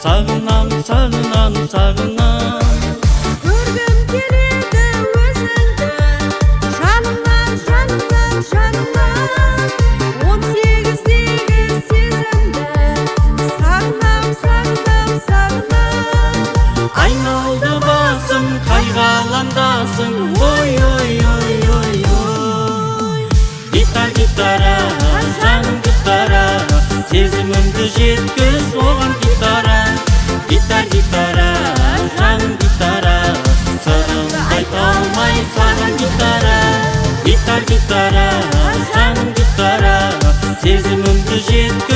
Sağınam, sağınam, sağınam. Көргім келеді өзіңді, жанымнан, жанымнан, жанымнан. 18-дегі сезімді, сағынам, сағынам, сағынам. Айналды басым, қайғы алаңдасың. Ой, ой, ой, ой, ой. Гитар, гитара, жаным гитара, сезімімді жеткіз оған гитара. Гитар, гитара, жаным гитара, сырымды айта алмай саған гитара. Гитар, гитара, жаным гитара, сезімімді жеткіз